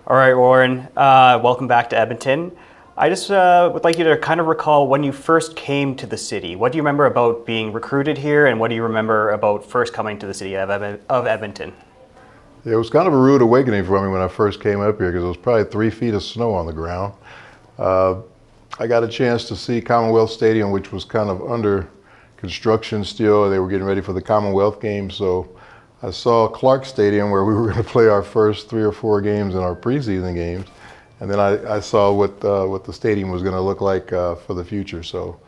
All right, Warren, welcome back to Edmonton. I just would like you to kind of recall when you first came to the city. What do you remember about being recruited here, and what do you remember about first coming to the city of Edmonton? It was kind of a rude awakening for me when I first came up here because it was probably 3 feet of snow on the ground. I got a chance to see Commonwealth Stadium, which was kind of under construction still. They were getting ready for the Commonwealth Games, so I saw Clark Stadium where we were going to play our first 3 or 4 games in our preseason games, and then I saw what the stadium was going to look like for the future. So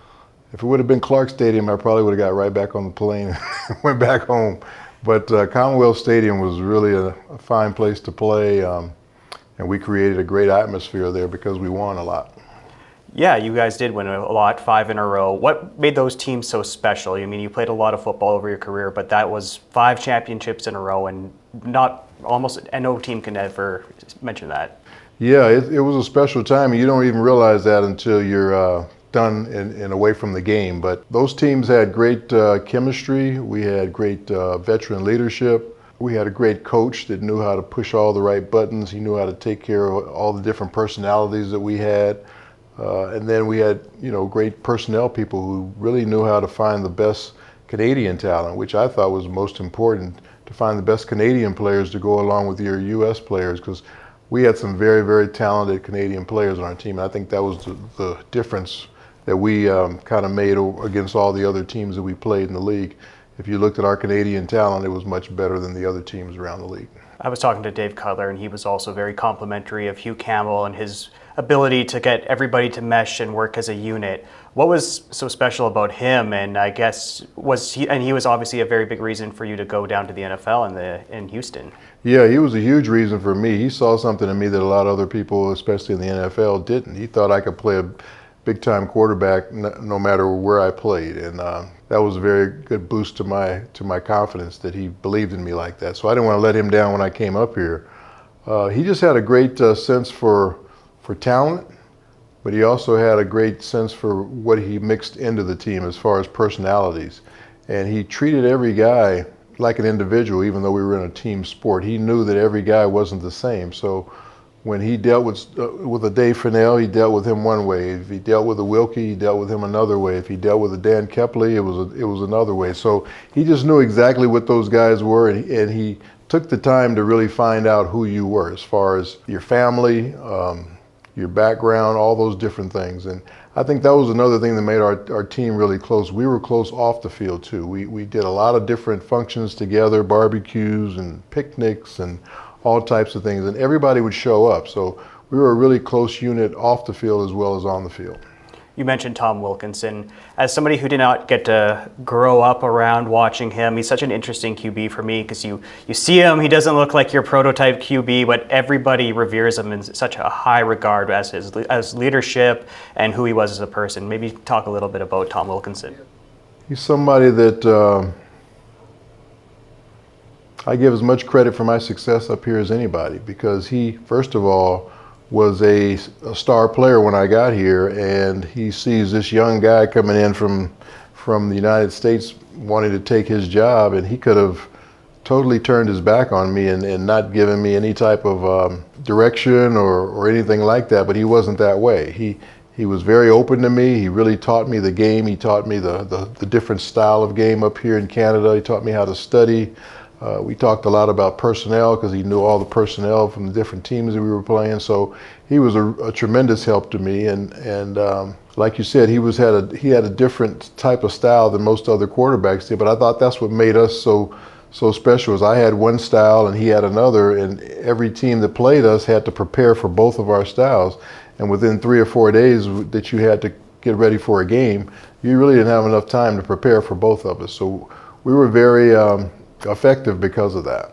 if it would have been Clark Stadium, I probably would have got right back on the plane and went back home. But Commonwealth Stadium was really a fine place to play, and we created a great atmosphere there because we won a lot. Yeah, you guys did win a lot, 5 in a row. What made those teams so special? I mean, you played a lot of football over your career, but that was 5 championships in a row, and no team can ever mention that. Yeah, it was a special time, and you don't even realize that until you're done and away from the game. But those teams had great chemistry. We had great veteran leadership. We had a great coach that knew how to push all the right buttons. He knew how to take care of all the different personalities that we had. And then we had, great personnel people who really knew how to find the best Canadian talent, which I thought was most important, to find the best Canadian players to go along with your U.S. players, because we had some very, very talented Canadian players on our team. And I think that was the difference that we kind of made against all the other teams that we played in the league. If you looked at our Canadian talent, it was much better than the other teams around the league. I was talking to Dave Cutler, and he was also very complimentary of Hugh Campbell and his ability to get everybody to mesh and work as a unit. What was so special about him? And I guess he was obviously a very big reason for you to go down to the NFL in Houston. Yeah, he was a huge reason for me. He saw something in me that a lot of other people, especially in the NFL, didn't. He thought I could play a big-time quarterback no matter where I played, and that was a very good boost to my confidence that he believed in me like that. So I didn't want to let him down when I came up here. He just had a great sense for talent, but he also had a great sense for what he mixed into the team as far as personalities. And he treated every guy like an individual, even though we were in a team sport. He knew that every guy wasn't the same. So when he dealt with a Dave Fennell, he dealt with him one way. If he dealt with a Wilkie, he dealt with him another way. If he dealt with a Dan Kepley, it was another way. So he just knew exactly what those guys were, and he took the time to really find out who you were as far as your family, your background, all those different things. And I think that was another thing that made our team really close. We were close off the field too. We did a lot of different functions together, barbecues and picnics and all types of things, and everybody would show up. So we were a really close unit off the field as well as on the field. You mentioned Tom Wilkinson. As somebody who did not get to grow up around watching him, he's such an interesting QB for me because you see him, he doesn't look like your prototype QB, but everybody reveres him in such a high regard as leadership and who he was as a person. Maybe talk a little bit about Tom Wilkinson. He's somebody that I give as much credit for my success up here as anybody, because he, first of all, was a star player when I got here, and he sees this young guy coming in from the United States wanting to take his job, and he could have totally turned his back on me and not given me any type of direction or anything like that, but he wasn't that way. He was very open to me. He really taught me the game. He taught me the different style of game up here in Canada. He taught me how to study. We talked a lot about personnel because he knew all the personnel from the different teams that we were playing. So he was a tremendous help to me. And like you said, he had a different type of style than most other quarterbacks did. But I thought that's what made us so special. Is I had one style and he had another, and every team that played us had to prepare for both of our styles. And within 3 or 4 days that you had to get ready for a game, you really didn't have enough time to prepare for both of us. So we were very effective because of that.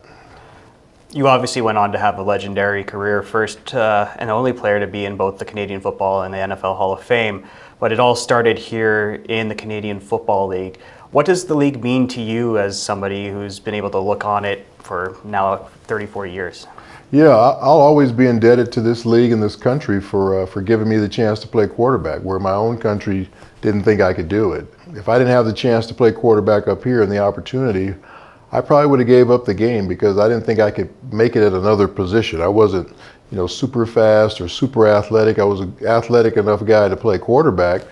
You obviously went on to have a legendary career, first and only player to be in both the Canadian Football and the NFL Hall of Fame, but it all started here in the Canadian Football League. What does the league mean to you as somebody who's been able to look on it for now 34 years? Yeah, I'll always be indebted to this league and this country for giving me the chance to play quarterback, where my own country didn't think I could do it. If I didn't have the chance to play quarterback up here and the opportunity, I probably would have gave up the game because I didn't think I could make it at another position. I wasn't, super fast or super athletic. I was an athletic enough guy to play quarterback,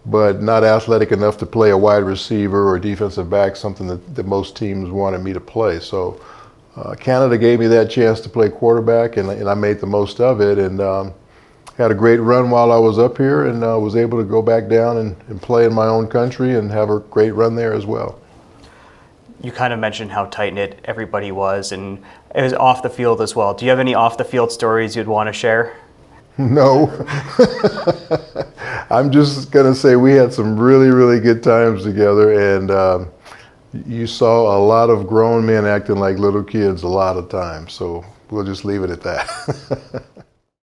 but not athletic enough to play a wide receiver or defensive back, something that most teams wanted me to play. So Canada gave me that chance to play quarterback, and I made the most of it, and had a great run while I was up here, and was able to go back down and play in my own country and have a great run there as well. You kind of mentioned how tight-knit everybody was, and it was off the field as well. Do you have any off-the-field stories you'd want to share? No. I'm just going to say we had some really, really good times together, and you saw a lot of grown men acting like little kids a lot of times, so we'll just leave it at that.